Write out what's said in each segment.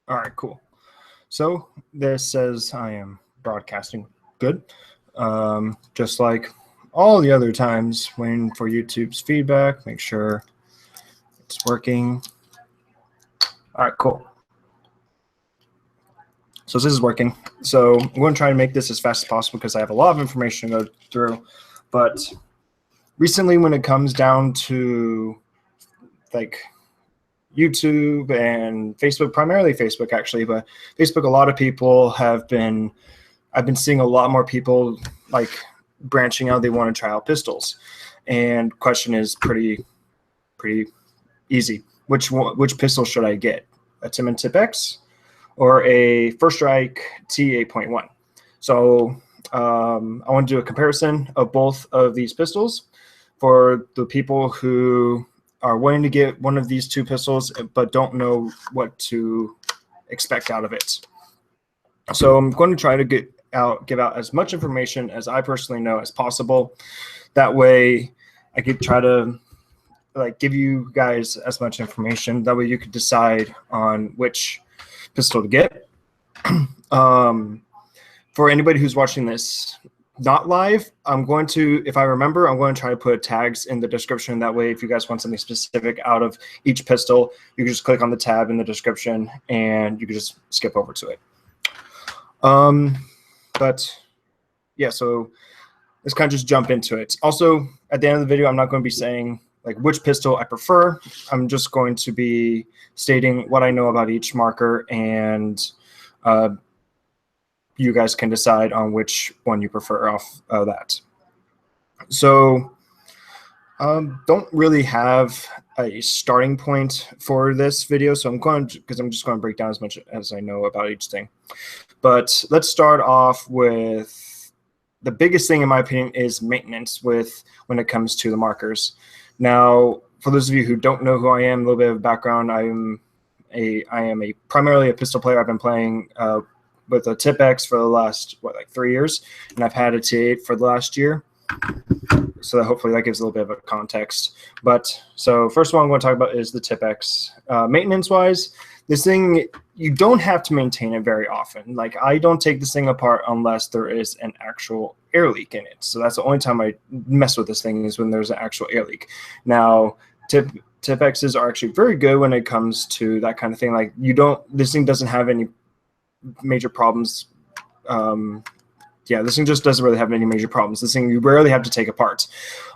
All right, cool. So this says I am broadcasting good. Just like all the other times, waiting for YouTube's feedback, make sure it's working. All right, cool. So this is working. So I'm going to try and make this as fast as possible because I have a lot of information to go through. But recently, when it comes down to like YouTube and Facebook, primarily Facebook actually, but Facebook, a lot of people have been, I've been seeing a lot more people like branching out. They want to try out pistols. And question is pretty easy. Which pistol should I get? A Tippmann TiPX or a First Strike T8.1? So I want to do a comparison of both of these pistols for the people who are wanting to get one of these two pistols but don't know what to expect out of it. So I'm going to try to give out as much information as I personally know as possible. That way I could try to like give you guys as much information. That way you could decide on which pistol to get. For anybody who's watching this not live, I'm going to, if I remember, I'm going to try to put tags in the description. That way, if you guys want something specific out of each pistol, you can just click on the tab in the description and you can just skip over to it. But yeah, so let's kind of just jump into it. Also, at the end of the video, I'm not going to be saying like which pistol I prefer. I'm just going to be stating what I know about each marker, and you guys can decide on which one you prefer off of that. So don't really have a starting point for this video, so I'm just going to break down as much as I know about each thing. But let's start off with the biggest thing, in my opinion, is maintenance when it comes to the markers. Now, for those of you who don't know who I am, a little bit of background, I am primarily a pistol player. I've been playing with a TiPX for the last, like 3 years, and I've had a T8 for the last year. So that hopefully that gives a little bit of a context. But so first one I'm going to talk about is the TiPX. Maintenance-wise, this thing, you don't have to maintain it very often. Like, I don't take this thing apart unless there is an actual air leak in it. So that's the only time I mess with this thing, is when there's an actual air leak. Now, TiPXs are actually very good when it comes to that kind of thing. Like, this thing doesn't have any major problems. Yeah, this thing just doesn't really have any major problems. This thing you rarely have to take apart.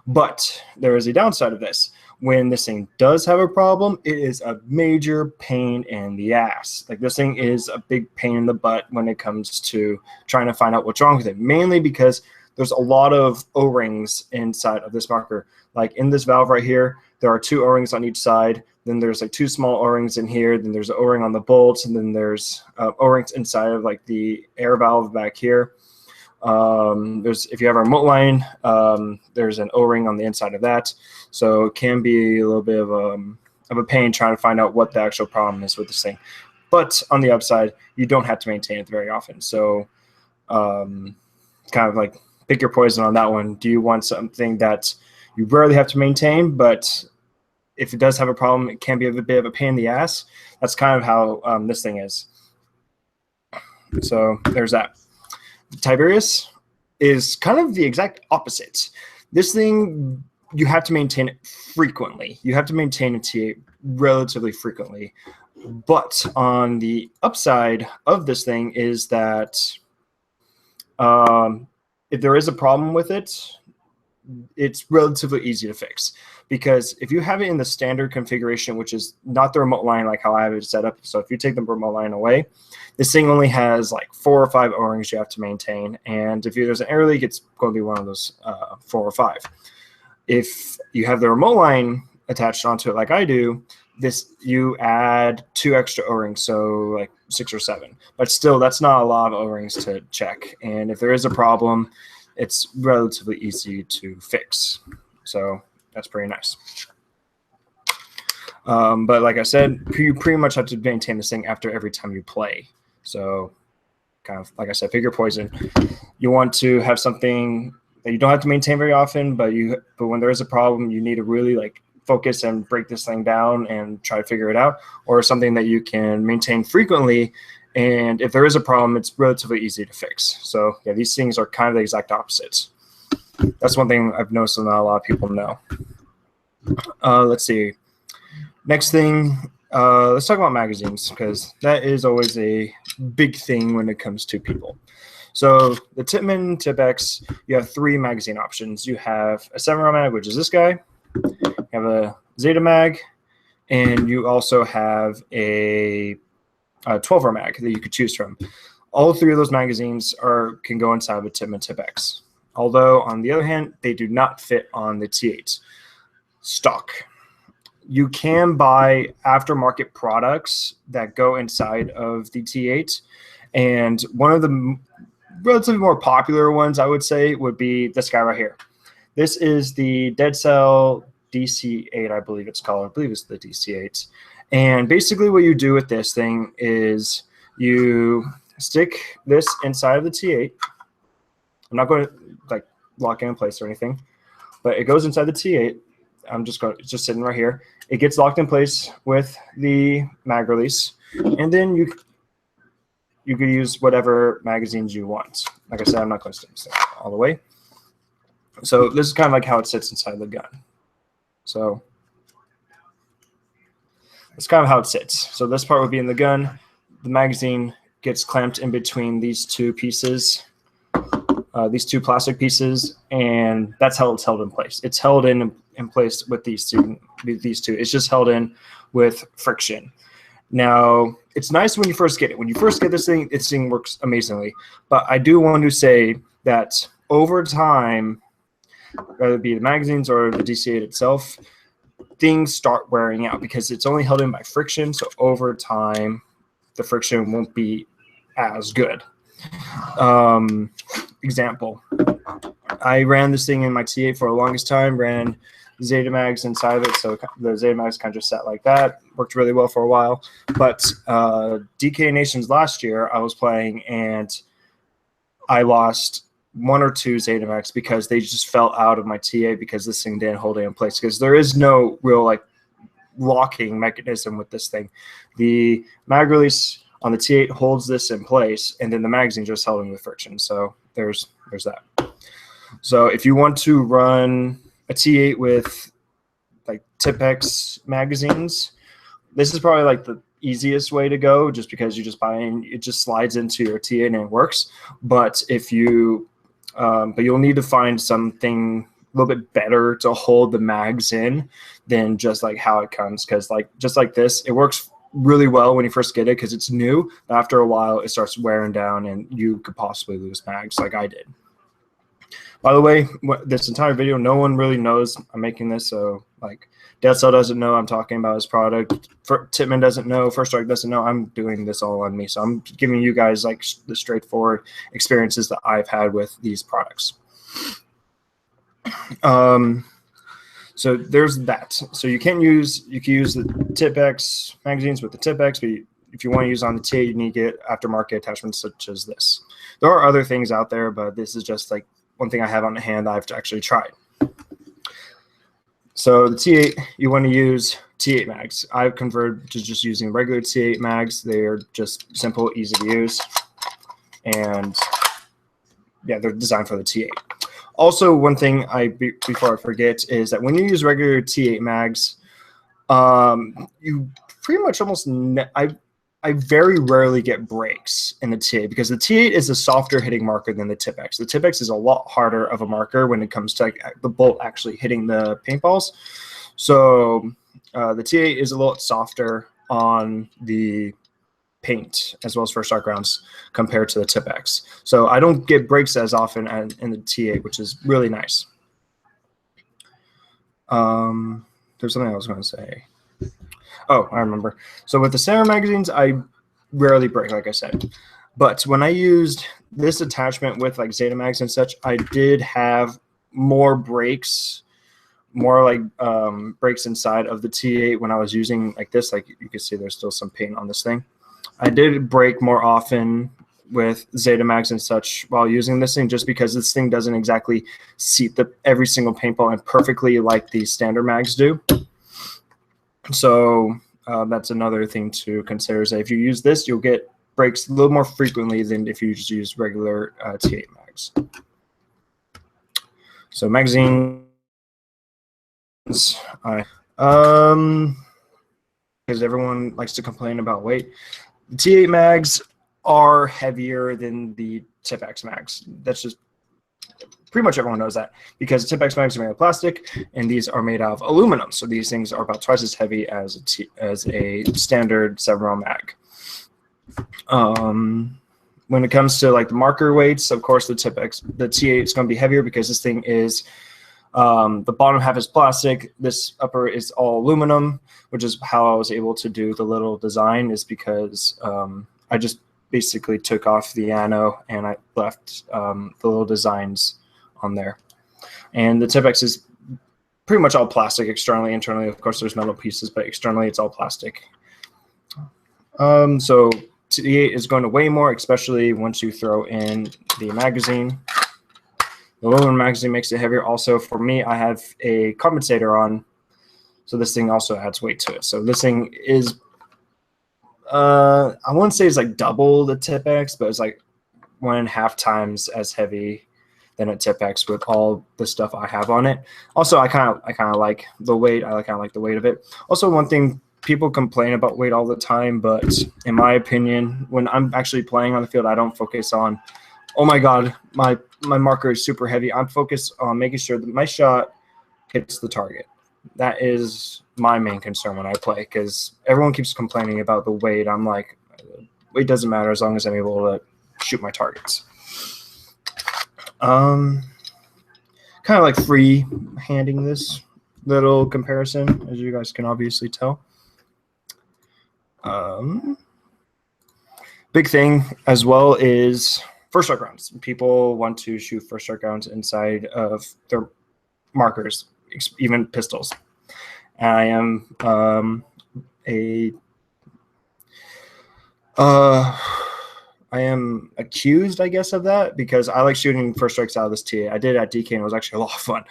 But there is a downside of this. When this thing does have a problem, it is a major pain in the ass. Like, this thing is a big pain in the butt when it comes to trying to find out what's wrong with it, mainly because there's a lot of O-rings inside of this marker. Like in this valve right here, there are 2 O-rings on each side. Then there's like 2 small O-rings in here. Then there's an O-ring on the bolt, and then there's O-rings inside of like the air valve back here. If you have a remote line, there's an O-ring on the inside of that. So it can be a little bit of a pain trying to find out what the actual problem is with this thing. But on the upside, you don't have to maintain it very often. So kind of like pick your poison on that one. Do you want something that you rarely have to maintain, but if it does have a problem, it can be a bit of a pain in the ass? That's kind of how this thing is. So there's that. Tiberius is kind of the exact opposite. This thing, you have to maintain it frequently. You have to maintain a T8 relatively frequently. But on the upside of this thing is that if there is a problem with it, it's relatively easy to fix. Because if you have it in the standard configuration, which is not the remote line like how I have it set up, so if you take the remote line away, this thing only has like 4 or 5 O-rings you have to maintain. And if there's an air leak, it's going to be one of those 4 or 5. If you have the remote line attached onto it like I do, you add 2 extra O-rings, so like 6 or 7. But still, that's not a lot of O-rings to check. And if there is a problem, it's relatively easy to fix. So that's pretty nice. But like I said, you pretty much have to maintain this thing after every time you play. So kind of, like I said, pick your poison. You want to have something that you don't have to maintain very often, but when there is a problem, you need to really like focus and break this thing down and try to figure it out, or something that you can maintain frequently. And if there is a problem, it's relatively easy to fix. So yeah, these things are kind of the exact opposites. That's one thing I've noticed that not a lot of people know. Let's see. Next thing, let's talk about magazines, because that is always a big thing when it comes to people. So the Tippmann TiPX, you have 3 magazine options. You have a 7-round mag, which is this guy. You have a Zeta mag, and you also have a 12-round mag that you could choose from. All 3 of those magazines can go inside of a Tippmann TiPX. Although, on the other hand, they do not fit on the T8 stock. You can buy aftermarket products that go inside of the T8, and one of the relatively more popular ones, I would say, would be this guy right here. This is the Dead Cell DC8, I believe it's called. I believe it's the DC8. And basically what you do with this thing is you stick this inside of the T8. I'm not going to like lock it in place or anything, but it goes inside the T8. It's just sitting right here. It gets locked in place with the mag release, and then you could use whatever magazines you want. Like I said, I'm not going to stick this all the way. So this is kind of like how it sits inside the gun. So that's kind of how it sits. So this part would be in the gun. The magazine gets clamped in between these 2 pieces, these 2 plastic pieces, and that's how it's held in place. It's held in place with these two. It's just held in with friction. Now, it's nice when you first get it. When you first get this thing works amazingly. But I do want to say that over time, whether it be the magazines or the DC8 itself, things start wearing out because it's only held in by friction. So over time, the friction won't be as good. Example, I ran this thing in my T8 for the longest time, ran Zeta mags inside of it, so the Zeta mags kind of just sat like that. Worked really well for a while. But DK Nations last year, I was playing and I lost 1 or 2 Zeta mags because they just fell out of my T8 because this thing didn't hold it in place. Because there is no real like locking mechanism with this thing. The mag release on the T8 holds this in place, and then the magazine just held in with friction. So there's that. So if you want to run a T8 with like TiPX magazines, this is probably like the easiest way to go, just because you just buy in, it just slides into your T8 and it works. But if you, but you'll need to find something a little bit better to hold the mags in than just like how it comes. Because like just like this, it works really well when you first get it because it's new. After a while, it starts wearing down, and you could possibly lose mags like I did. By the way, this entire video, no one really knows I'm making this, so like Dead Cell doesn't know I'm talking about his product. Tippmann doesn't know. First Strike doesn't know. I'm doing this all on me, so I'm giving you guys like the straightforward experiences that I've had with these products. So there's that. So you can use the TiPX magazines with the TiPX, but if you want to use on the T8, you need to get aftermarket attachments such as this. There are other things out there, but this is just like one thing I have on hand that I've actually tried. So the T8, you want to use T8 mags. I've converted to just using regular T8 mags. They're just simple, easy to use, and yeah, they're designed for the T8. Also, one thing before I forget is that when you use regular T8 mags, you pretty much almost I very rarely get breaks in the T8 because the T8 is a softer hitting marker than the TiPX. The TiPX is a lot harder of a marker when it comes to like, the bolt actually hitting the paintballs. So the T8 is a little softer on the paint as well as first strike rounds compared to the TiPX. So I don't get breaks as often in the T8, which is really nice. There's something I was going to say. Oh, I remember. So with the center magazines, I rarely break, like I said. But when I used this attachment with like Zeta mags and such, I did have more breaks, more like breaks inside of the T8 when I was using like this. Like you can see there's still some paint on this thing. I did break more often with Zeta mags and such while using this thing, just because this thing doesn't exactly seat every single paintball in perfectly like the standard mags do. So that's another thing to consider, is that if you use this, you'll get breaks a little more frequently than if you just use regular T8 mags. So magazines, because everyone likes to complain about weight. The T8 mags are heavier than the TiPX mags. That's just pretty much everyone knows that, because TiPX mags are made of plastic and these are made of aluminum. So these things are about twice as heavy as a standard 7-row mag. When it comes to like the marker weights, of course, the T8 is going to be heavier because this thing is the bottom half is plastic. This upper is all aluminum, which is how I was able to do the little design, is because I just basically took off the ano and I left the little designs on there. And the TiPX is pretty much all plastic externally. Internally, of course, there's metal pieces, but externally it's all plastic. So T8 is going to weigh more, especially once you throw in the magazine. The aluminum magazine makes it heavier. Also, for me, I have a compensator on, so this thing also adds weight to it. So this thing is, I wouldn't say it's like double the TiPX, but it's like 1.5 times as heavy than a TiPX with all the stuff I have on it. Also, I kind of like the weight. I kind of like the weight of it. Also, one thing, people complain about weight all the time, but in my opinion, when I'm actually playing on the field, I don't focus on, oh my God, my marker is super heavy. I'm focused on making sure that my shot hits the target. That is my main concern when I play, because everyone keeps complaining about the weight. I'm like, weight doesn't matter as long as I'm able to shoot my targets. Kind of like free handing this little comparison, as you guys can obviously tell. Big thing as well is first strike rounds. People want to shoot first strike rounds inside of their markers, even pistols. I am I am accused, I guess, of that, because I like shooting first strikes out of this T8. I did it at DK and it was actually a lot of fun.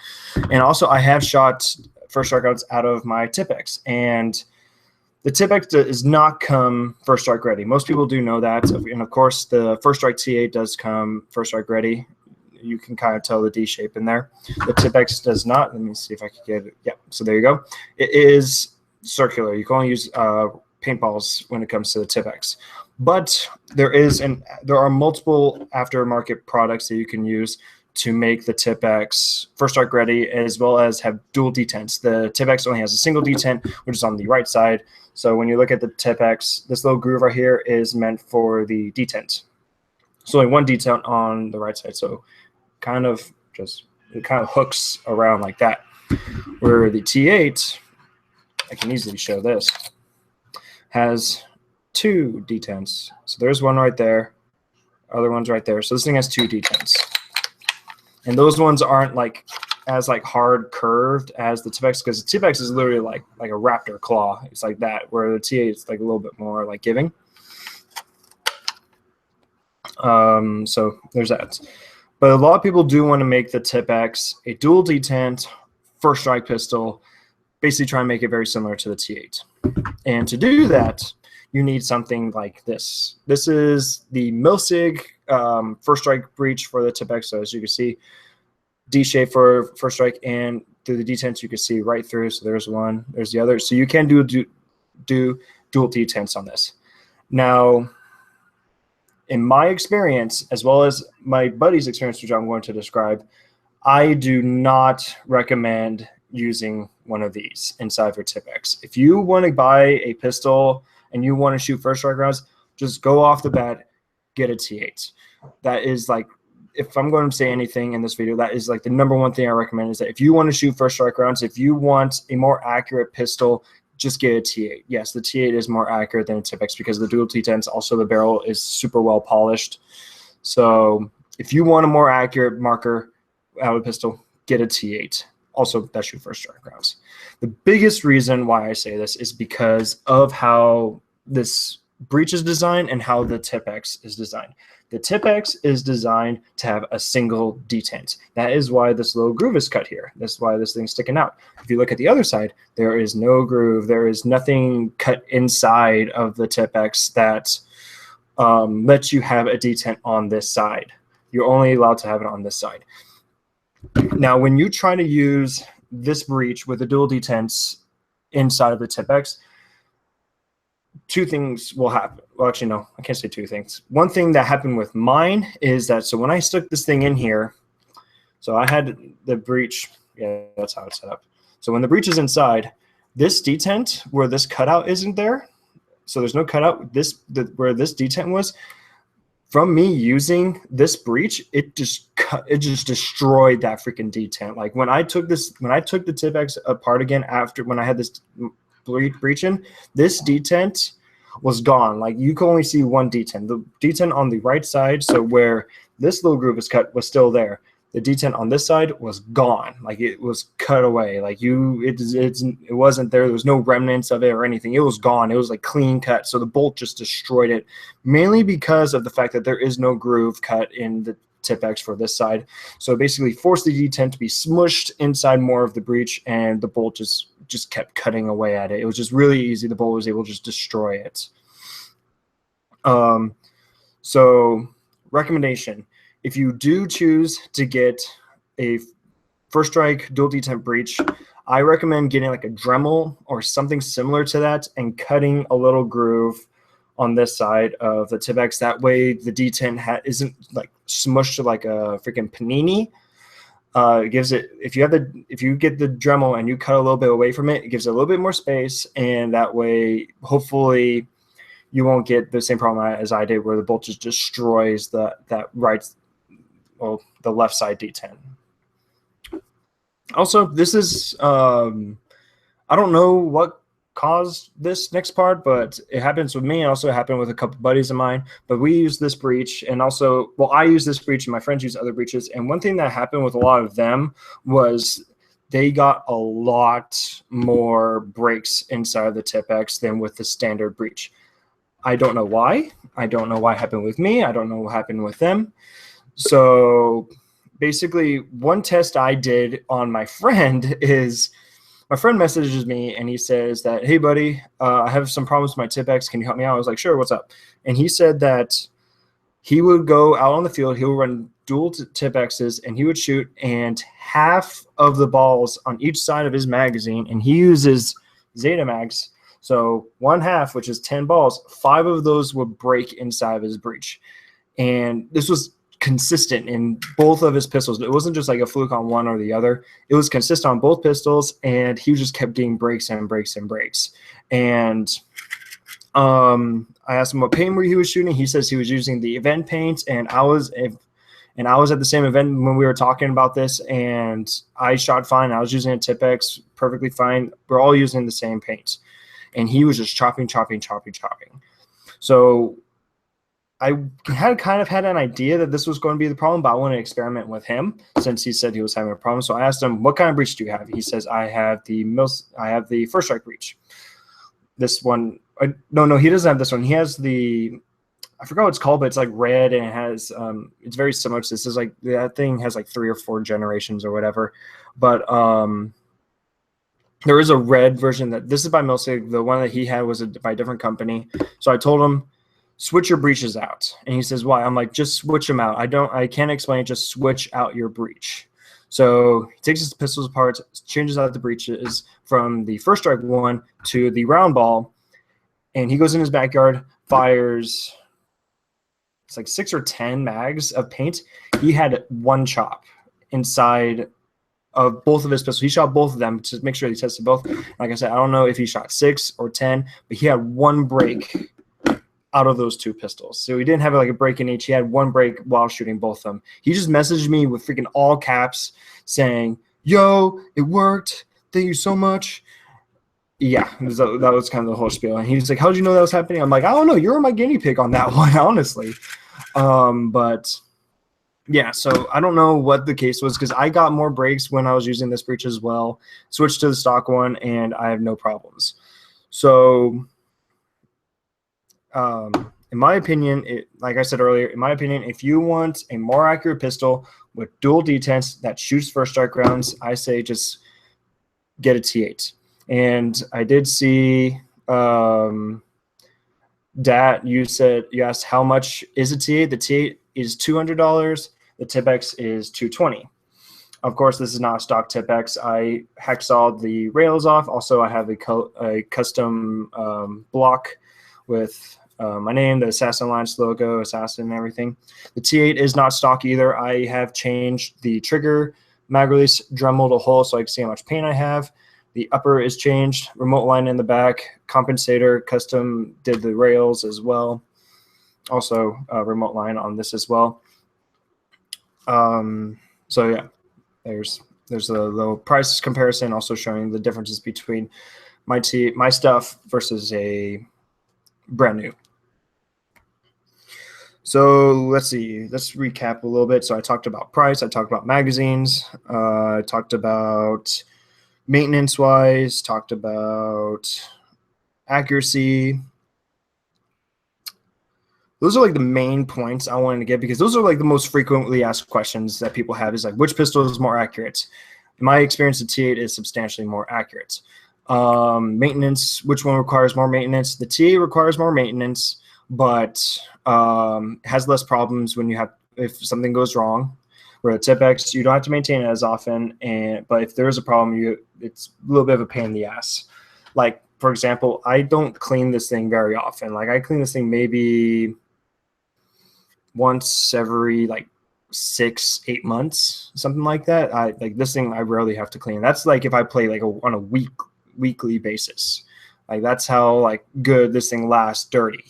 And also I have shot first strike rounds out of my TiPX, and the TiPX does not come first strike ready. Most people do know that. And of course, the first strike T8 does come first strike ready. You can kind of tell the D shape in there. The TiPX does not. Let me see if I can get it. Yeah, so there you go. It is circular. You can only use paintballs when it comes to the TiPX. But there are multiple aftermarket products that you can use to make the TiPX first strike ready, as well as have dual detents. The TiPX only has a single detent, which is on the right side. So when you look at the TiPX, this little groove right here is meant for the detent. So only one detent on the right side. So it kind of hooks around like that. Where the T8, I can easily show this, has 2 detents. So there's one right there, other one's right there. So this thing has 2 detents. And those ones aren't like as like hard curved as the TiPX, because the TiPX is literally like a raptor claw. It's like that, where the T8 is like a little bit more like giving. So there's that. But a lot of people do want to make the TiPX a dual detent first strike pistol, basically try and make it very similar to the T8. And to do that, you need something like this. This is the Milsig first strike breech for the TiPX. So as you can see, D shape for first strike, and through the detents you can see right through. So there's one, there's the other. So you can do dual detents on this. Now, in my experience, as well as my buddy's experience, which I'm going to describe, I do not recommend using one of these inside of your TiPX. If you want to buy a pistol and you want to shoot first strike rounds, just go off the bat, get a T8. That is like, if I'm going to say anything in this video, that is like the #1 thing I recommend, is that if you want to shoot first strike rounds, if you want a more accurate pistol, just get a T8. Yes, the T8 is more accurate than a TiPX because the dual detents, also the barrel is super well polished. So if you want a more accurate marker out of a pistol, get a T8. Also, that's your first strike rounds. The biggest reason why I say this is because of how this breech is designed and how the TiPX is designed. The TiPX is designed to have a single detent. That is why this little groove is cut here. That's why this thing's sticking out. If you look at the other side, there is no groove. There is nothing cut inside of the TiPX that lets you have a detent on this side. You're only allowed to have it on this side. Now, when you try to use this breech with the dual detents inside of the TiPX, two things will happen. Well, actually, no, I can't say two things. One thing that happened with mine is that, so when I stuck this thing in here, so I had the breech, yeah, that's how it's set up. So when the breech is inside, this detent where this cutout isn't there, so there's no cutout, where this detent was, from me using this breech, it just destroyed that freaking detent. Like when I took the TiPX apart again after when I had this breech in, this detent was gone. Like you can only see one detent. The detent on the right side, so where this little groove is cut, was still there. The detent on this side was gone. Like it was cut away. Like it wasn't there. There was no remnants of it or anything. It was gone. It was like clean cut. So the bolt just destroyed it, mainly because of the fact that there is no groove cut in the TiPX for this side. So it basically forced the detent to be smushed inside more of the breech, and the bolt just kept cutting away at it. It was just really easy. The bolt was able to just destroy it. So recommendation: if you do choose to get a first strike dual detent breech, I recommend getting like a Dremel or something similar to that and cutting a little groove on this side of the TiPX. That way the detent isn't like smushed to like a freaking panini. It gives it, if you get the Dremel and you cut a little bit away from it, it gives it a little bit more space, and that way hopefully you won't get the same problem as I did, where the bolt just destroys the left side detent. Also, this is I don't know what caused this next part, but it happens with me, and also it happened with a couple buddies of mine. But we use this breech, and also, well, I use this breech and my friends use other breeches. And one thing that happened with a lot of them was they got a lot more breaks inside of the TiPX than with the standard breech. I don't know why. I don't know why it happened with me. I don't know what happened with them. So basically, one test I did on my friend is, my friend messages me and he says that, hey, buddy, I have some problems with my TiPX. Can you help me out? I was like, sure, what's up? And he said that he would go out on the field, he would run dual TiPXs, and he would shoot, and half of the balls on each side of his magazine, and he uses Zeta mags, so one half, which is 10 balls, 5 of those would break inside of his breech. And this was consistent in both of his pistols. It wasn't just like a fluke on one or the other. It was consistent on both pistols, and he just kept getting breaks and breaks and breaks. And I asked him what paint he was shooting. He says he was using the event paint, and I was at the same event when we were talking about this, and I shot fine. I was using a TiPX perfectly fine. We're all using the same paint, and he was just chopping. So I had kind of had an idea that this was going to be the problem, but I wanted to experiment with him since he said he was having a problem. So I asked him, what kind of breech do you have? He says, I have the first strike breech. This one, no, he doesn't have this one. He has the, I forgot what it's called, but it's like red, and it has, it's very similar to this. Is like, that thing has like 3 or 4 generations or whatever. But there is a red version that, this is by Milsig. The one that he had was by a different company. So I told him, switch your breeches out. And he says, why? I'm like, just switch them out. I can't explain it. Just switch out your breech. So he takes his pistols apart, changes out the breeches from the first strike one to the round ball, and he goes in his backyard, fires, it's like 6 or 10 mags of paint. He had one chop inside of both of his pistols. He shot both of them to make sure he tested both. Like I said, I don't know if he shot 6 or 10, but he had one break out of those 2 pistols. So he didn't have like a break in each. He had one break while shooting both of them. He just messaged me with freaking all caps saying, yo, it worked. Thank you so much. Yeah, that was kind of the whole spiel. And he was like, how'd you know that was happening? I'm like, I don't know. You're my guinea pig on that one, honestly. But yeah, so I don't know what the case was, because I got more breaks when I was using this breech as well. Switched to the stock one, and I have no problems. So in my opinion, like I said earlier, in my opinion, if you want a more accurate pistol with dual detents that shoots first strike rounds, I say just get a T8. And I did see that you asked how much is a T8. The T8 is $200. The TiPX is $220. Of course, this is not a stock TiPX. I hacksawed the rails off. Also, I have a custom block with my name, the Assassin Alliance logo, Assassin, and everything. The T8 is not stock either. I have changed the trigger, mag release, Dremel to hole so I can see how much paint I have. The upper is changed, remote line in the back, compensator, custom did the rails as well. Also, remote line on this as well. So yeah, there's a little price comparison, also showing the differences between my stuff versus a brand new. So let's see, let's recap a little bit. So I talked about price, I talked about magazines, I talked about maintenance wise, talked about accuracy. Those are like the main points I wanted to get, because those are like the most frequently asked questions that people have, is like, which pistol is more accurate? In my experience, the T8 is substantially more accurate. Maintenance, which one requires more maintenance? The T8 requires more maintenance, but has less problems if something goes wrong. Where a TiPX, you don't have to maintain it as often, but if there is a problem, it's a little bit of a pain in the ass. Like, for example, I don't clean this thing very often. Like, I clean this thing maybe once every like 6-8 months, something like that. Like this thing I rarely have to clean. That's like if I play like on a weekly basis. Like that's how like good this thing lasts dirty.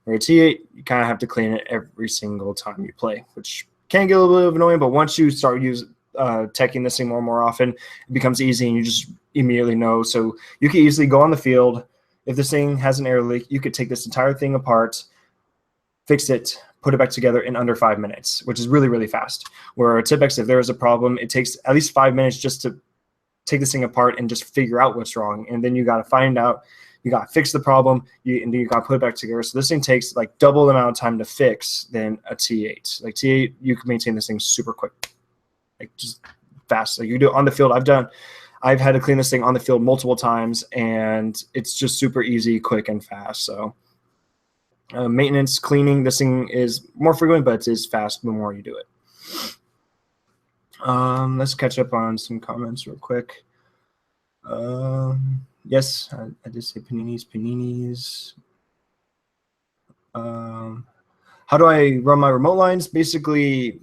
Where a T8, you kind of have to clean it every single time you play, which can get a little bit annoying, but once you start teching this thing more and more often, it becomes easy and you just immediately know. So you can easily go on the field. If this thing has an air leak, you could take this entire thing apart, fix it, put it back together in under 5 minutes, which is really, really fast. Where a TiPX, if there is a problem, it takes at least 5 minutes just to take this thing apart and just figure out what's wrong. And then you got to find out, you got to fix the problem, and then you got to put it back together. So this thing takes like double the amount of time to fix than a T8. Like T8, you can maintain this thing super quick, like just fast. Like you do it on the field. I've had to clean this thing on the field multiple times, and it's just super easy, quick, and fast. So maintenance, cleaning, this thing is more frequent, but it is fast the more you do it. Let's catch up on some comments real quick. Yes, I did say paninis. How do I run my remote lines? Basically,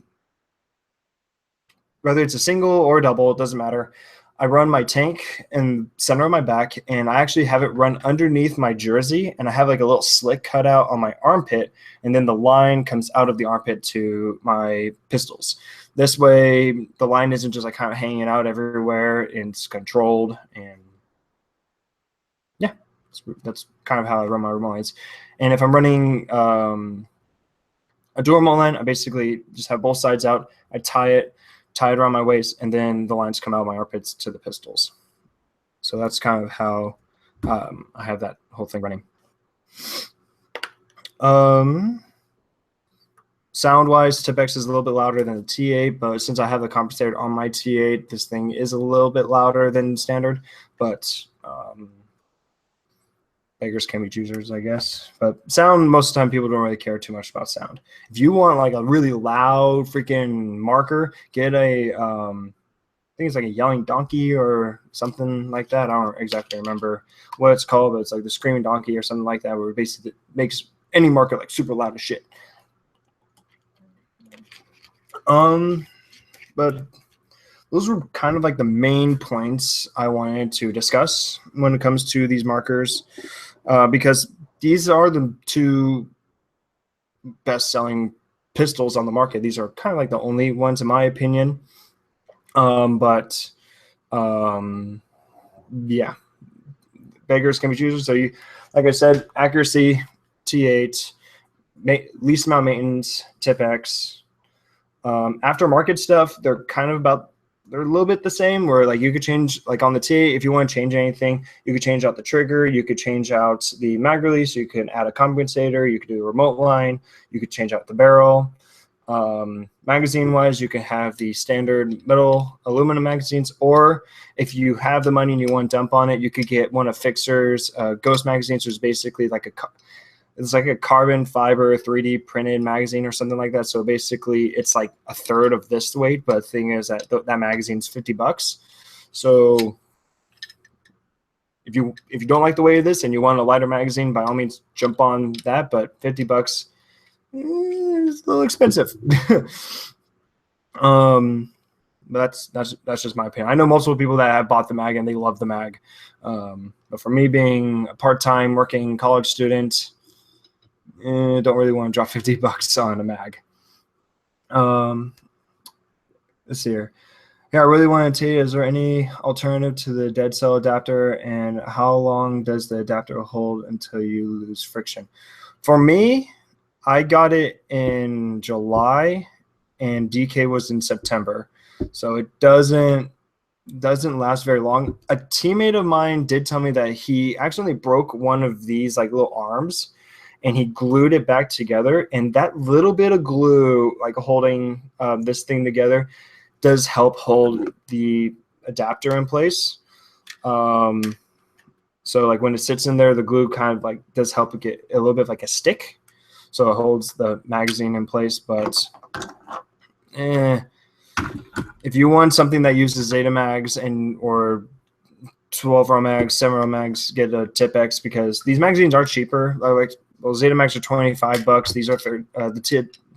whether it's a single or a double, it doesn't matter. I run my tank in the center of my back, and I actually have it run underneath my jersey, and I have like a little slit cut out on my armpit, and then the line comes out of the armpit to my pistols. This way, the line isn't just like kind of hanging out everywhere, and it's controlled. And yeah, that's kind of how I run my remote lines. And if I'm running a dual remote line, I basically just have both sides out. I tie it around my waist, and then the lines come out of my armpits to the pistols. So that's kind of how I have that whole thing running. Sound-wise, TiPX is a little bit louder than the T8, but since I have the compensator on my T8, this thing is a little bit louder than standard. But beggars can be choosers, I guess. But sound, most of the time, people don't really care too much about sound. If you want like a really loud freaking marker, get a I think it's like a yelling donkey or something like that. I don't exactly remember what it's called, but it's like the screaming donkey or something like that, where it basically makes any marker like super loud as shit. But those were kind of like the main points I wanted to discuss when it comes to these markers, because these are the two best-selling pistols on the market. These are kind of like the only ones, in my opinion. Yeah, beggars can be choosers. So you, like I said, accuracy, T8, least amount of maintenance, TiPX. Aftermarket stuff, they're kind of about they're a little bit the same, where like you could change, like on the T8, if you want to change anything, you could change out the trigger, you could change out the mag release, you could add a compensator, you could do a remote line, you could change out the barrel. Magazine wise, you can have the standard metal aluminum magazines, or if you have the money and you want to dump on it, you could get one of Fixer's Ghost magazines, which is basically like it's like a carbon fiber 3D printed magazine or something like that. So basically it's like a third of this weight, but the thing is that that magazine's $50. So if you don't like the weight of this and you want a lighter magazine, by all means jump on that, but $50 is a little expensive. But that's just my opinion. I know multiple people that have bought the mag and they love the mag. But for me, being a part-time working college student, don't really want to drop $50 on a mag. Let's see here. Yeah, I really want to tell you, is there any alternative to the dead cell adapter, and how long does the adapter hold until you lose friction? For me, I got it in July and DK was in September. So it doesn't last very long. A teammate of mine did tell me that he accidentally broke one of these like little arms and he glued it back together, and that little bit of glue like holding this thing together does help hold the adapter in place. So like when it sits in there, the glue kind of like does help it get a little bit like a stick, so it holds the magazine in place. But if you want something that uses Zeta mags or 12 round mags, 7 round mags, get a TiPX, because these magazines are cheaper. Like, well, Zeta mags are $25. These are the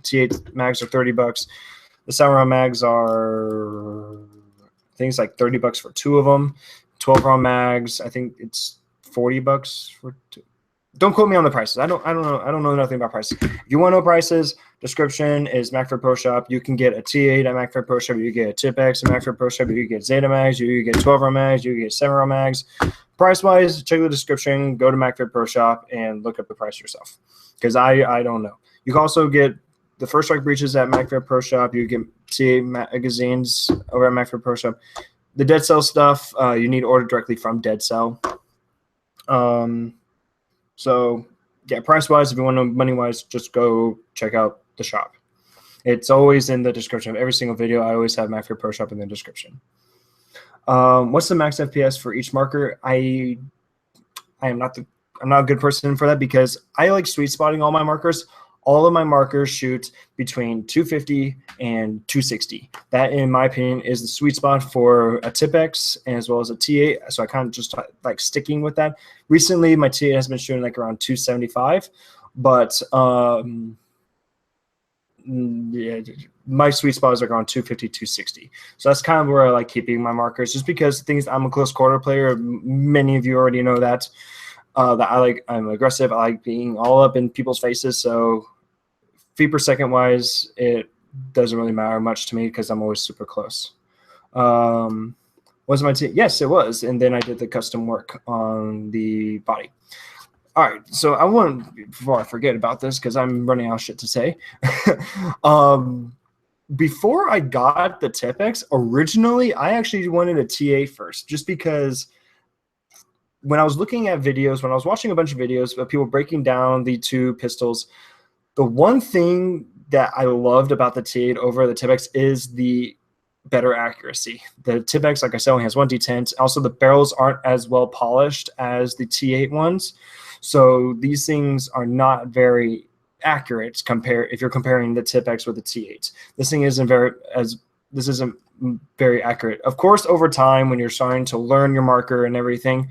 T8 mags are $30. The 7 round mags are, I think it's like $30 for 2 of them. 12 round mags, I think it's $40 for 2. Don't quote me on the prices. I don't know nothing about prices. If you want to know prices, description is MacFit Pro Shop. You can get a T8 at MacFit Pro Shop. You get a TiPX at MacFit Pro Shop. You get Zeta mags. You get 12 round mags. You get 7 round mags. Price wise, check the description. Go to MacFit Pro Shop and look up the price yourself, because I don't know. You can also get the First Strike breeches at MacFit Pro Shop. You get T8 magazines over at MacFit Pro Shop. The Dead Cell stuff, you need to order directly from Dead Cell. So yeah, price-wise, if you want to know money-wise, just go check out the shop. It's always in the description of every single video. I always have MacFit Pro Shop in the description. What's the max FPS for each marker? I'm not a good person for that, because I like sweet spotting all my markers. All of my markers shoot between 250 and 260. That, in my opinion, is the sweet spot for a TiPX as well as a T8. So I kind of just like sticking with that. Recently, my T8 has been shooting like around 275, but yeah, my sweet spot is like around 250, 260. So that's kind of where I like keeping my markers, just because I'm a close quarter player. Many of you already know that. I'm aggressive. I like being all up in people's faces. So feet per second wise, it doesn't really matter much to me, because I'm always super close. Was my team? Yes, it was. And then I did the custom work on the body. All right. So I want, before I forget about this, because I'm running out of shit to say. Before I got the TiPX, originally I actually wanted a T8 first, just because when I was looking at videos, when I was watching a bunch of videos of people breaking down the two pistols, the one thing that I loved about the T8 over the TiPX is the better accuracy. The TiPX, like I said, only has one detent. Also, the barrels aren't as well polished as the T8 ones. So these things are not very accurate if you're comparing the TiPX with the T8. This isn't very accurate. Of course, over time, when you're starting to learn your marker and everything,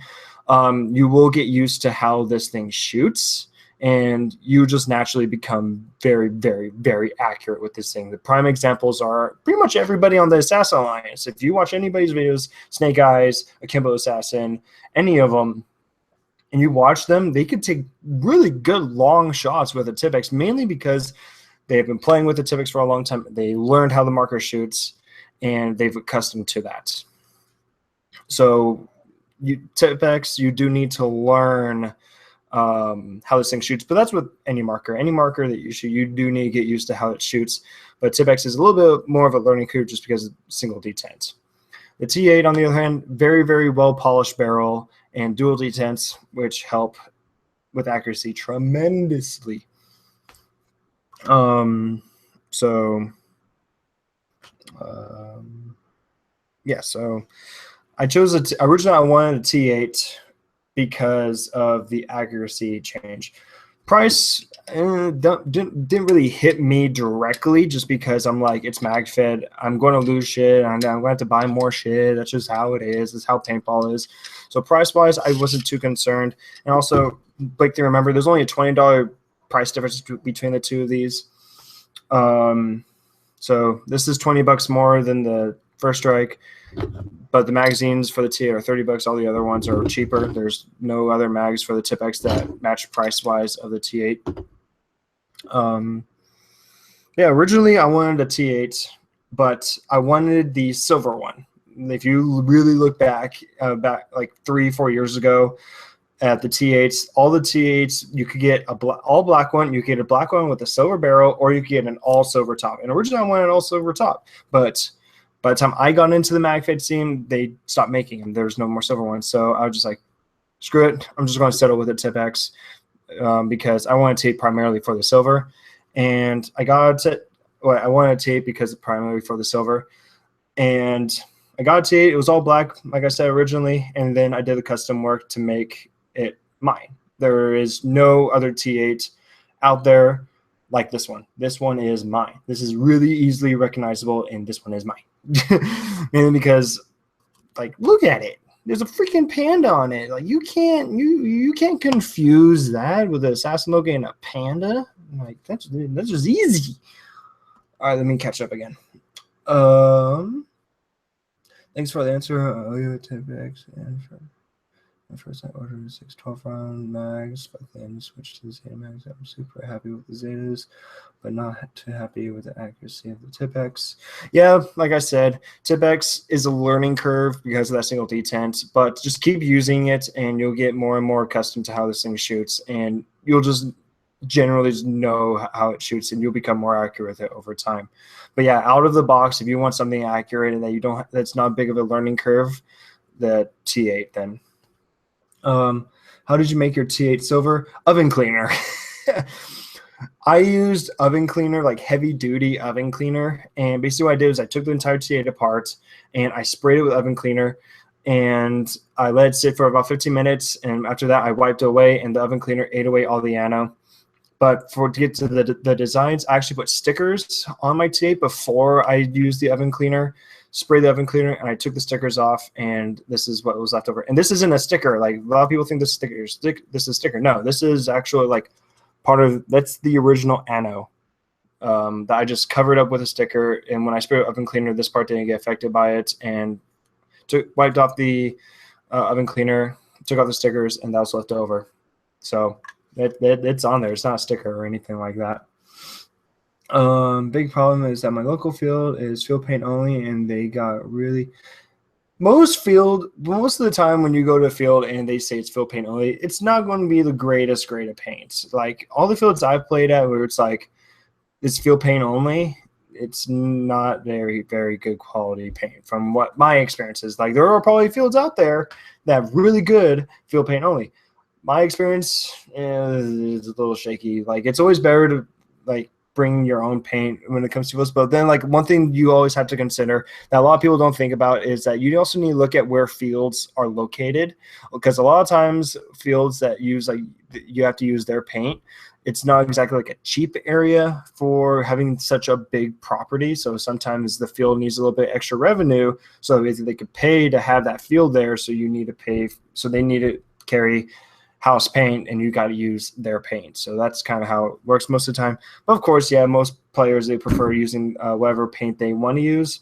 you will get used to how this thing shoots, and you just naturally become very, very, very accurate with this thing. The prime examples are pretty much everybody on the Assassin Alliance. If you watch anybody's videos, Snake Eyes, Akimbo Assassin, any of them, and you watch them, they could take really good long shots with a TiPX, mainly because they've been playing with the TiPX for a long time. They learned how the marker shoots, and they've accustomed to that. So TiPX, you do need to learn how this thing shoots, but that's with any marker. Any marker that you shoot, you do need to get used to how it shoots. But TiPX is a little bit more of a learning curve, just because of single detent. The T8, on the other hand, very, very well polished barrel and dual detents, which help with accuracy tremendously. So I chose originally I wanted a T8 because of the accuracy change. Price didn't really hit me directly, just because I'm like, it's MagFed. I'm going to lose shit. I'm going to have to buy more shit. That's just how it is. That's how paintball is. So price-wise, I wasn't too concerned. And also, like, to remember, there's only a $20 price difference between the two of these. So this is $20 more than the First Strike, but the magazines for the T are $30. All the other ones are cheaper. There's no other mags for the TiPX that match price-wise of the T8. Yeah, originally I wanted a T8, but I wanted the silver one. If you really look back like 3-4 years ago at the T8s, all the T8s, you could get all black one, you could get a black one with a silver barrel, or you could get an all silver top. And originally I wanted an all silver top, but by the time I got into the MagFed scene, they stopped making them. There's no more silver ones. So I was just like, screw it. I'm just going to settle with a TiPX because I want to tape primarily for the silver. And I wanted to tape because primarily for the silver. And I got a T8. It was all black, like I said originally. And then I did the custom work to make it mine. There is no other T8 out there like this one. This one is mine. This is really easily recognizable, and this one is mine. Mainly because, like, look at it. There's a freaking panda on it. Like, you can't confuse that with an assassin logo and a panda. Like, that's just easy. All right, let me catch up again. Thanks for the answer. TiPX and first I ordered 6 12-round mags, but then switched to the Zeta mags. I'm super happy with the Zetas, but not too happy with the accuracy of the TiPX. Yeah, like I said, TiPX is a learning curve because of that single detent, but just keep using it and you'll get more and more accustomed to how this thing shoots, and you'll just generally just know how it shoots, and you'll become more accurate with it over time. But yeah, out of the box, if you want something accurate and that that's not big of a learning curve, the T8 then. How did you make your T8 silver? Oven cleaner. I used oven cleaner, like heavy duty oven cleaner. And basically what I did was I took the entire T8 apart and I sprayed it with oven cleaner and I let it sit for about 15 minutes. And after that, I wiped it away and the oven cleaner ate away all the ano. But to get to the designs, I actually put stickers on my T8 before I used the oven cleaner. Spray the oven cleaner, and I took the stickers off, and this is what was left over. And this isn't a sticker. Like, a lot of people think this is a sticker. No, this is actually like that's the original ano that I just covered up with a sticker. And when I sprayed oven cleaner, this part didn't get affected by it, and wiped off the oven cleaner, took off the stickers, and that was left over. So it's on there. It's not a sticker or anything like that. Big problem is that my local field is field paint only, and they got really most of the time when you go to a field and they say it's field paint only, it's not going to be the greatest grade of paint. Like all the fields I've played at where it's like it's field paint only, it's not very, very good quality paint from what my experience is. Like there are probably fields out there that have really good field paint only. My experience is a little shaky. Like it's always better to like bring your own paint when it comes to fields. But then like one thing you always have to consider that a lot of people don't think about is that you also need to look at where fields are located, because a lot of times fields that use like you have to use their paint, it's not exactly like a cheap area for having such a big property. So sometimes the field needs a little bit extra revenue, so they could pay to have that field there. So you need to pay, so they need to carry house paint and you got to use their paint. So that's kind of how it works most of the time. But of course, yeah, most players, they prefer using whatever paint they want to use,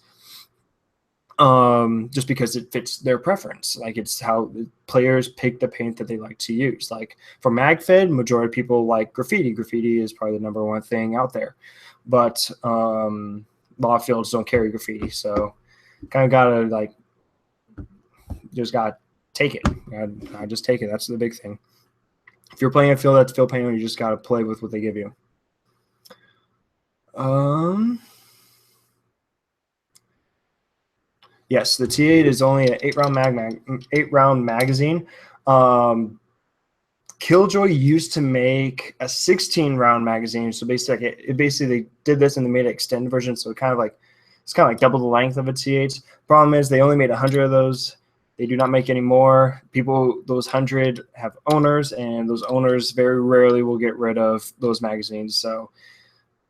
just because it fits their preference. Like it's how players pick the paint that they like to use. Like for MagFed, majority of people like graffiti. Graffiti is probably the #1 thing out there, but a lot of fields don't carry graffiti. So kind of got to like, just got to take it. I just take it. That's the big thing. If you're playing a field that's field paint, you just got to play with what they give you. Yes, the T8 is only an 8-round magazine. Killjoy used to make a 16-round magazine, so basically it basically did this and they made an extended version, so it's kind of like double the length of a T8. Problem is they only made 100 of those. They do not make any more. Those 100 have owners, and those owners very rarely will get rid of those magazines. So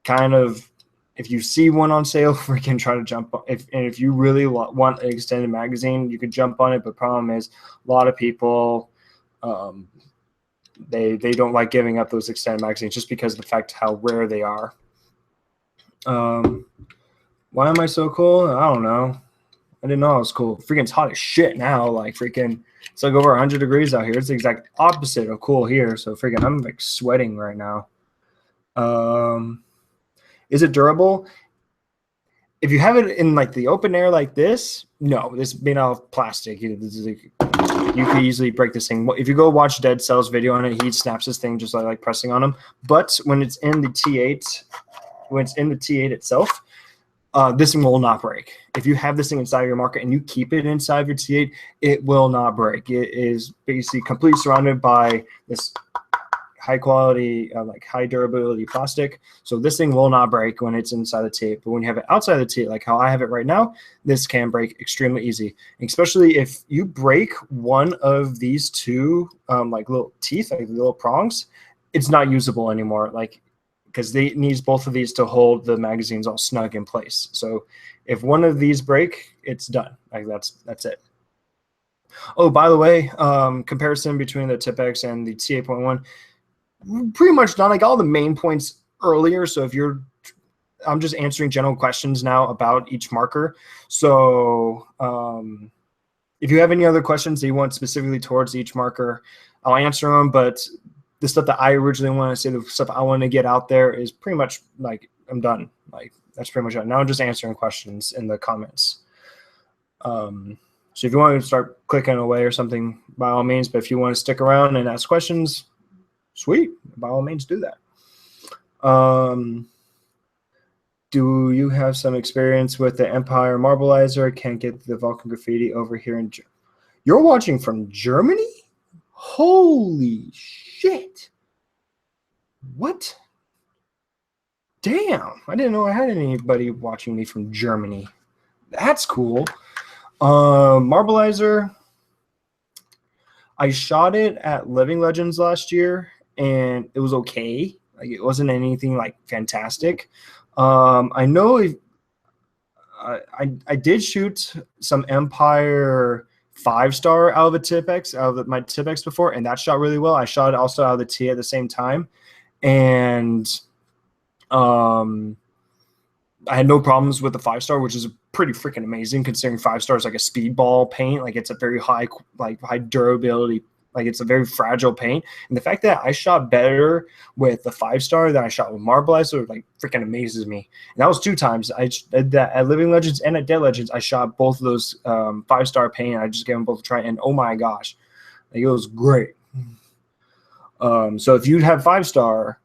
kind of, if you see one on sale, freaking try to jump on. If you really want an extended magazine, you could jump on it. But the problem is a lot of people, they don't like giving up those extended magazines just because of the fact how rare they are. Why am I so cool? I don't know. I didn't know I was cool. Freaking it's hot as shit now. Like freaking, it's like over 100 degrees out here. It's the exact opposite of cool here. So freaking, I'm like sweating right now. Is it durable? If you have it in like the open air like this, no, this is made out of plastic. You could easily break this thing. If you go watch Dead Cell's video on it, he snaps this thing just like pressing on them. But when it's in the T8, itself, this thing will not break. If you have this thing inside of your market and you keep it inside of your T8, it will not break. It is basically completely surrounded by this high quality, like high durability plastic. So this thing will not break when it's inside the T8. But when you have it outside the T8, like how I have it right now, this can break extremely easy. Especially if you break one of these two like little teeth, like the little prongs, it's not usable anymore. Like, because it needs both of these to hold the magazines all snug in place. So if one of these break, it's done. Like that's it. Oh, by the way, comparison between the TiPX and the T8.1, pretty much done. I got all the main points earlier. So I'm just answering general questions now about each marker. So if you have any other questions that you want specifically towards each marker, I'll answer them. But the stuff that I originally want to say, the stuff I want to get out there is pretty much like I'm done. Like that's pretty much it. Now I'm just answering questions in the comments. So if you want to start clicking away or something, by all means. But if you want to stick around and ask questions, sweet, by all means do that. Do you have some experience with the Empire Marbleizer? Can't get the Vulcan graffiti over here in Germany. You're watching from Germany? Holy shit. What? Damn, I didn't know I had anybody watching me from Germany. That's cool. Marbleizer, I shot it at Living Legends last year, and it was okay. Like it wasn't anything like fantastic. I know if I did shoot some Empire 5-star out of a TiPX, my TiPX before, and that shot really well. I shot it also out of the T at the same time, and I had no problems with the 5-star, which is pretty freaking amazing considering 5-star is like a speedball paint. Like it's a very high durability. Like it's a very fragile paint. And the fact that I shot better with the 5-star than I shot with Marbleizer like freaking amazes me. And that was 2 times. I did that at Living Legends and at Dead Legends. I shot both of those 5-star paint. I just gave them both a try, and oh my gosh, like it was great. So if you have 5-star,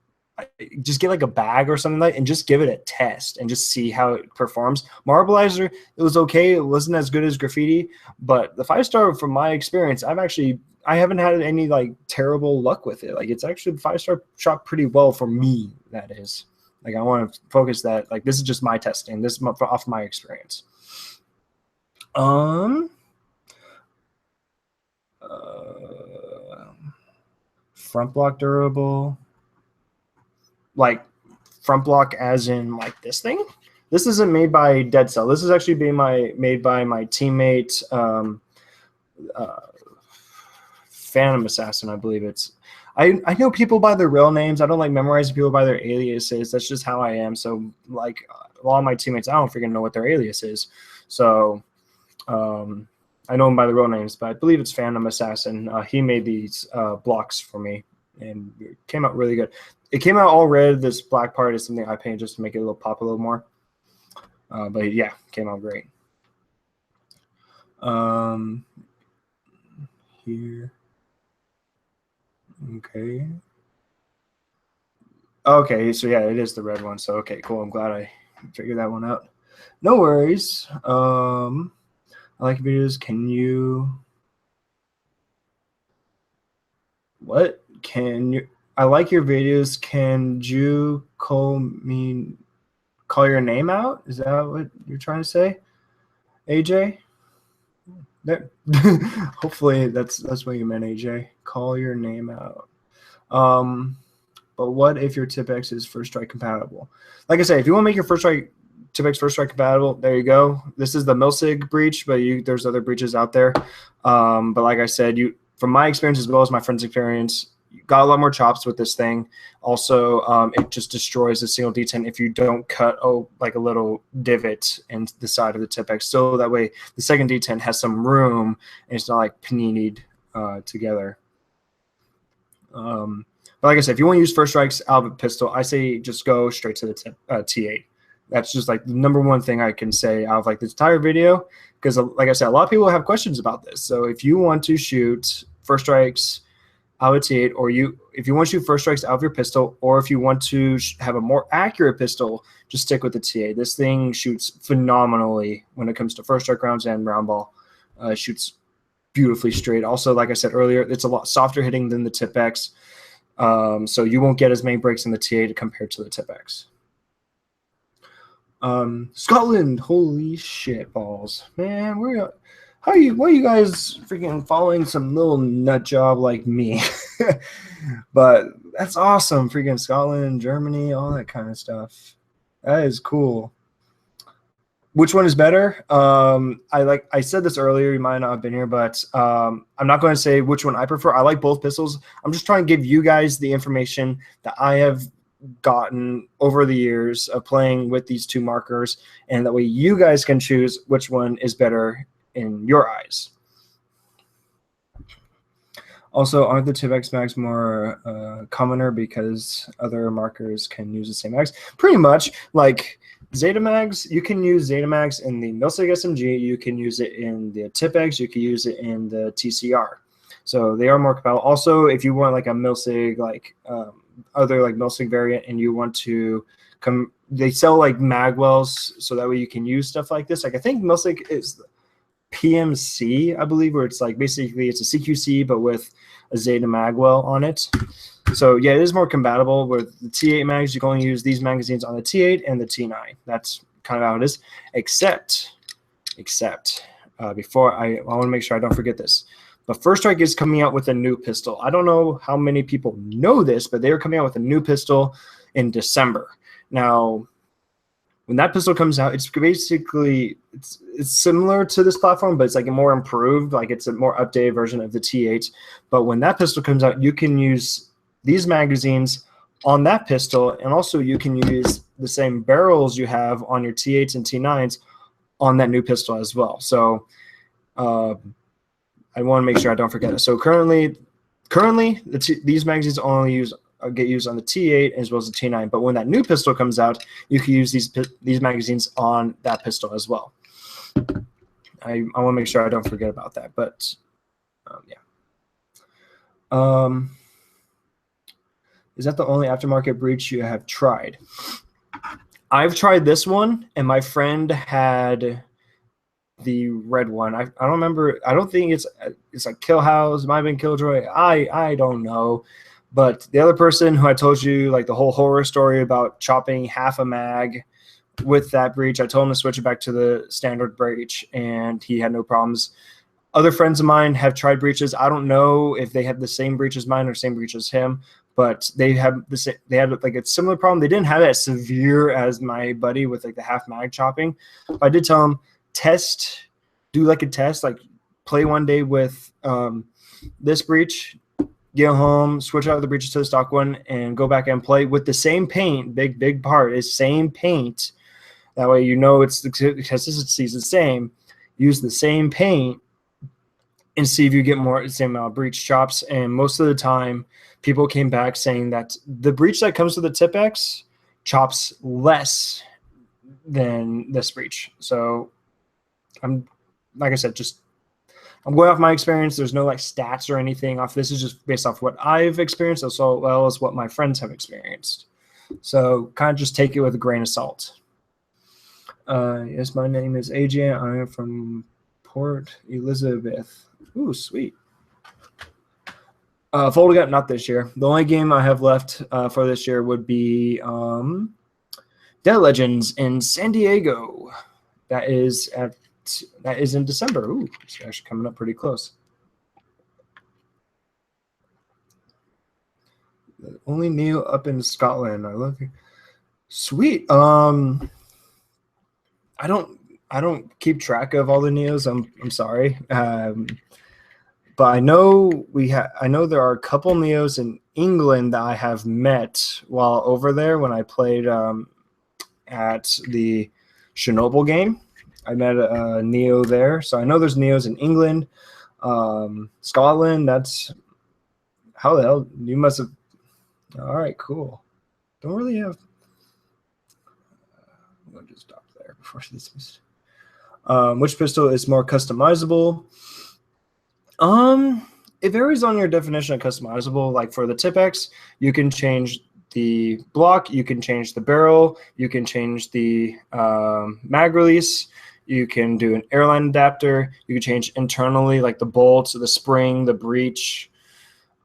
just get like a bag or something like, and just give it a test and just see how it performs. Marbleizer, it was okay. It wasn't as good as graffiti, but the 5-star, from my experience, I haven't had any like terrible luck with it. Like it's actually the 5-star shot pretty well for me. That is, like I want to focus that. Like this is just my testing. This is off my experience. Front block durable. Like front block as in like this thing. This isn't made by Dead Cell. This is actually made by my teammate Phantom Assassin, I believe it's. I know people by their real names. I don't like memorizing people by their aliases. That's just how I am. So like a lot of my teammates, I don't freaking know what their alias is. So I know them by the real names, but I believe it's Phantom Assassin. He made these blocks for me, and it came out really good. It came out all red. This black part is something I painted just to make it pop a little more. But yeah, came out great. Here. Okay. Okay, so yeah, it is the red one. So okay, cool. I'm glad I figured that one out. No worries. I like videos. Can you? What can you? I like your videos. Can you call your name out? Is that what you're trying to say, AJ? There. Hopefully that's what you meant, AJ. Call your name out. Um, but what if your TiPX is first strike compatible? Like I say, if you want to make your first strike TiPX first strike compatible, there you go. This is the milsig breach, but there's other breaches out there. But like I said, from my experience as well as my friend's experience, you got a lot more chops with this thing. Also, it just destroys the single detent if you don't cut like a little divot in the side of the TiPX. So that way the second detent has some room and it's not like paninied together. But like I said, if you want to use first strikes out of a pistol, I say just go straight to the T8. That's just like the number one thing I can say out of like this entire video, because like I said, a lot of people have questions about this. So if you want to shoot first strikes out of T8, or if you want to shoot first strikes out of your pistol, or if you want to have a more accurate pistol, just stick with the T8. This thing shoots phenomenally when it comes to first strike rounds and round ball. Shoots beautifully straight. Also, like I said earlier, it's a lot softer hitting than the TiPX. So you won't get as many breaks in the T8 compared to the TiPX. Scotland, holy shit balls, man! Why are you guys freaking following some little nut job like me? But that's awesome, freaking Scotland, Germany, all that kind of stuff. That is cool. Which one is better? I said this earlier, you might not have been here, but I'm not going to say which one I prefer. I like both pistols. I'm just trying to give you guys the information that I have gotten over the years of playing with these two markers, and that way you guys can choose which one is better in your eyes. Also, aren't the TiPX mags more commoner because other markers can use the same mags? Pretty much. Like Zeta mags, you can use Zeta mags in the milsig SMG. You can use it in the TiPX. You can use it in the TCR. So they are more compatible. Also, if you want like a milsig, like other like milsig variant, and you want to come, they sell like magwells, so that way you can use stuff like this. Like I think milsig is PMC, I believe, where it's like basically it's a CQC but with a Zeta magwell on it. So yeah, it is more compatible with the T8 mags. You can only use these magazines on the T8 and the T9. That's kind of how it is. Except before I want to make sure I don't forget this. But First Strike is coming out with a new pistol. I don't know how many people know this, but they are coming out with a new pistol in December. Now, when that pistol comes out, it's basically it's similar to this platform, but it's like a more improved, like it's a more updated version of the T8. But when that pistol comes out, you can use these magazines on that pistol, and also you can use the same barrels you have on your T8s and T9s on that new pistol as well. So I want to make sure I don't forget it. So currently these magazines only get used on the T8 as well as the T9. But when that new pistol comes out, you can use these magazines on that pistol as well. I want to make sure I don't forget about that. But yeah. Is that the only aftermarket breach you have tried? I've tried this one, and my friend had the red one. I don't remember. I don't think it's like Kill House. It might have been Killjoy. I don't know. But the other person who I told you like the whole horror story about chopping half a mag with that breach, I told him to switch it back to the standard breach, and he had no problems. Other friends of mine have tried breaches. I don't know if they have the same breach as mine or same breach as him, but they had like a similar problem. They didn't have it as severe as my buddy with like the half mag chopping. But I did tell him do like a test, like play one day with this breach, get home, switch out the breaches to the stock one, and go back and play with the same paint. Big part is same paint. That way you know it's the consistency is the same. Use the same paint and see if you get the same amount of breach chops. And most of the time, people came back saying that the breach that comes with the TiPX chops less than this breach. So I'm, like I said, I'm going off my experience. There's no like stats or anything off. This is just based off what I've experienced as well as what my friends have experienced. So kind of just take it with a grain of salt. Yes, my name is AJ. I am from Port Elizabeth. Ooh, sweet. Folding up, not this year. The only game I have left for this year would be Dead Legends in San Diego. That is in December. Ooh, it's actually coming up pretty close. The only Neo up in Scotland. I love you. Sweet. I don't keep track of all the Neos. I'm sorry. But I know there are a couple Neos in England that I have met while over there when I played at the Chernobyl game. I met a Neo there, so I know there's Neos in England, Scotland. That's how the hell you must have. All right, cool. Don't really have. I'm going to just stop there before this missed. Which pistol is more customizable? It varies on your definition of customizable. Like for the TiPX, you can change the block, you can change the barrel, you can change the mag release, you can do an airline adapter, you can change internally like the bolts, the spring, the breech,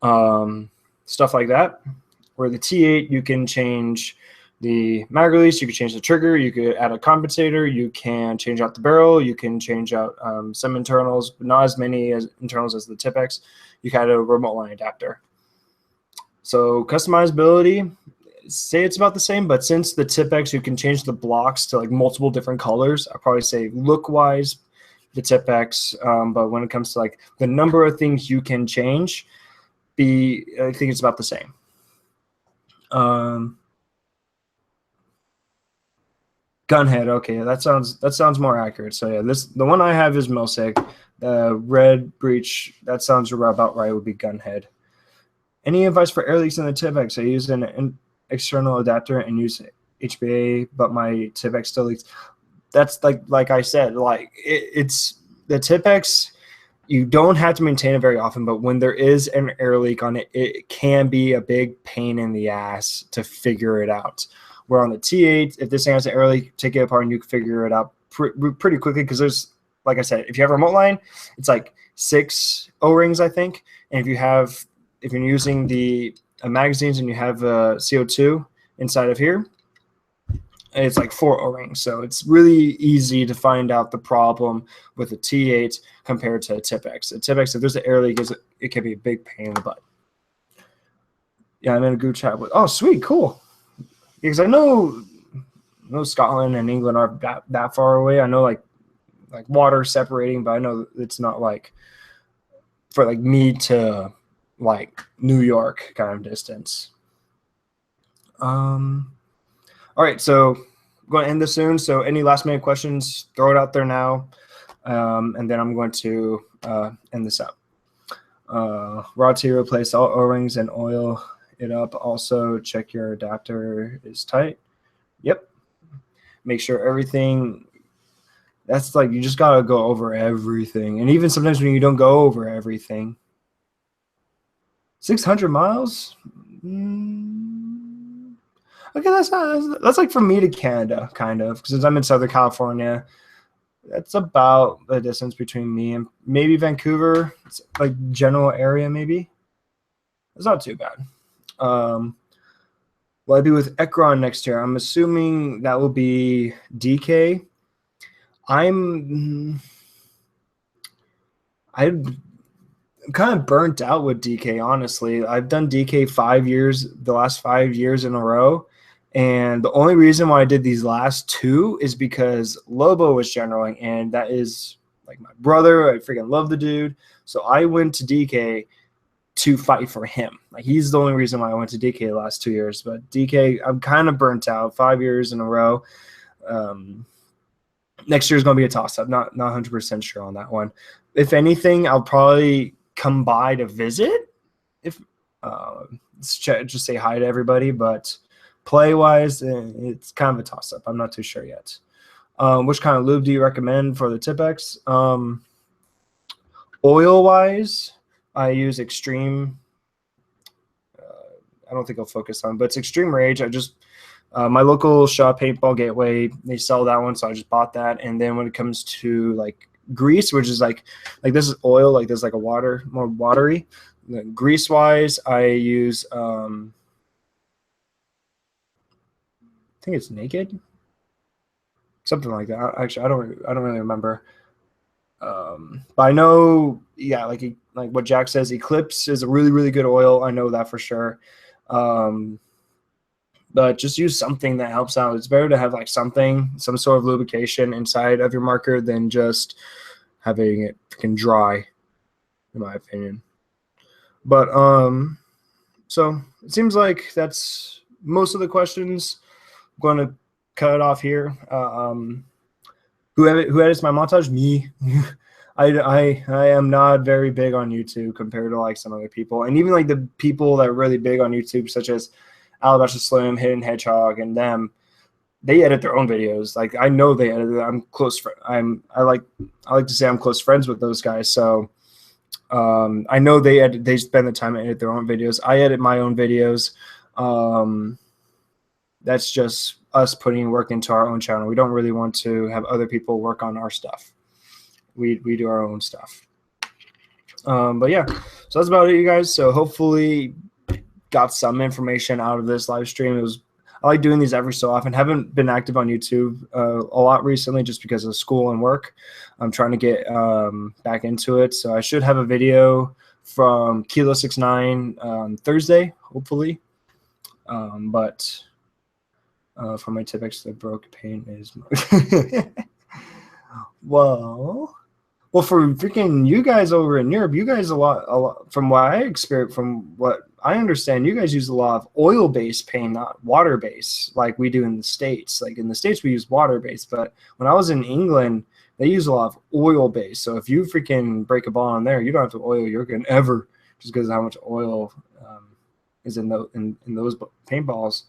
stuff like that. Where the T8, you can change the mag release, you can change the trigger, you could add a compensator, you can change out the barrel, you can change out some internals, but not as many as internals as the TiPX. You can add a remote line adapter. So customizability, say it's about the same, but since the TiPX, you can change the blocks to like multiple different colors. I'd probably say look-wise, the TiPX, but when it comes to like the number of things you can change, I think it's about the same. Gunhead, okay, that sounds more accurate. So yeah, the one I have is Milsig. The red breech, that sounds about right. Would be Gunhead. Any advice for air leaks in the TiPX? I use an external adapter and use HBA, but my TiPX still leaks. That's like I said, like it's the TiPX. You don't have to maintain it very often, but when there is an air leak on it, it can be a big pain in the ass to figure it out. Where on the T8, if this thing has an air leak, take it apart and you can figure it out pretty quickly because there's, like I said, if you have a remote line, it's like 6 O-rings, I think. And if you're using the magazines and you have CO2 inside of here, it's like 4 O-rings. So it's really easy to find out the problem with a T8 compared to a TiPX. A TiPX, if there's an air leak, it can be a big pain in the butt. Yeah, I'm in a group chat with, oh, sweet, cool. Because I know Scotland and England aren't that far away. I know like water separating, but I know it's not like for like me to like New York kind of distance. All right, so I'm going to end this soon. So any last minute questions, throw it out there now, and then I'm going to end this up. Rod T, replace all O-rings and oil it up. Also check your adapter is tight. Yep. Make sure everything, that's like, you just got to go over everything. And even sometimes when you don't go over everything, 600 miles. Okay, that's like from me to Canada, kind of, because I'm in Southern California. That's about the distance between me and maybe Vancouver. It's like general area, maybe. It's not too bad. Will I be with Ekron next year? I'm assuming that will be DK. I'm kind of burnt out with DK, honestly. I've done DK the last 5 years in a row. And the only reason why I did these last 2 is because Lobo was generaling, and that is like my brother. I freaking love the dude. So I went to DK to fight for him. Like, he's the only reason why I went to DK the last 2 years. But DK, I'm kind of burnt out. 5 years in a row. Next year is going to be a toss-up. Not 100% sure on that one. If anything, I'll probably come by to visit. If just say hi to everybody. But play-wise, it's kind of a toss-up. I'm not too sure yet. Which kind of lube do you recommend for the TiPX? Oil-wise, I use Extreme. I don't think I'll focus on, but it's Extreme Rage. I just my local shop, Paintball Gateway, they sell that one, so I just bought that. And then when it comes to like grease, which is like this is oil, like there's like a more watery. Grease wise, I use I think it's Naked, something like that. Actually, I don't really remember. But I know, yeah, like what Jack says, Eclipse is a really good oil. I know that for sure. But just use something that helps out. It's better to have like some sort of lubrication inside of your marker than just having it freaking dry, in my opinion. But so it seems like that's most of the questions. I'm going to cut it off here. Who edits my montage? Me. I am not very big on YouTube compared to like some other people, and even like the people that are really big on YouTube, such as Alabaster Slim, Hidden Hedgehog, and them. They edit their own videos. Like I know they edit. I'm close. I like to say I'm close friends with those guys. So I know they spend the time to edit their own videos. I edit my own videos. That's just us putting work into our own channel. We don't really want to have other people work on our stuff. We do our own stuff. But yeah, so that's about it, you guys. So hopefully got some information out of this live stream. I like doing these every so often. Haven't been active on YouTube a lot recently just because of school and work. I'm trying to get back into it. So I should have a video from Kilo 69 Thursday, hopefully. But for my TiPX, the broke pane is well, for freaking you guys over in Europe, you guys a lot from what I experience, from what I understand, you guys use a lot of oil-based paint, not water-based, like we do in the States. Like in the States, we use water-based, but when I was in England, they use a lot of oil-based. So if you freaking break a ball on there, you don't have to oil your gun ever, just because of how much oil is in those paintballs.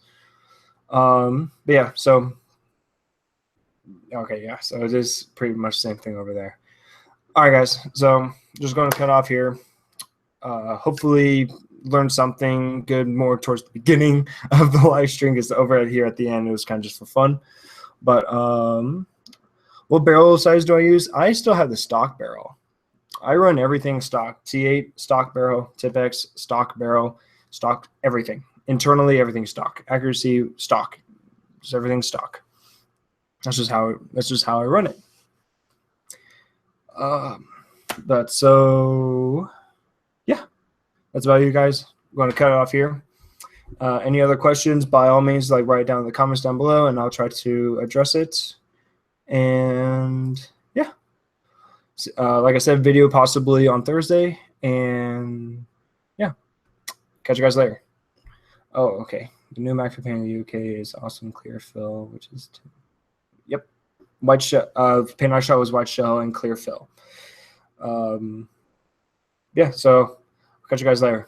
But yeah, so okay, yeah, so it is pretty much the same thing over there. All right, guys, so just going to cut off here. Hopefully learn something good more towards the beginning of the live stream, because over here at the end, it was kind of just for fun. But what barrel size do I use? I still have the stock barrel. I run everything stock. T8, stock barrel, TiPX, stock barrel, stock everything. Internally, everything stock. Accuracy, stock. Just everything stock. That's just how I run it. But so yeah, that's about it, you guys. I'm going to cut it off here. Any other questions, by all means, like write it down in the comments down below, and I'll try to address it. And yeah, like I said, video possibly on Thursday. And yeah, catch you guys later. Oh, okay. The new Mac paint in the UK is awesome clear fill, which is yep, white shell. Paint I shot was white shell and clear fill. Yeah, so catch you guys later.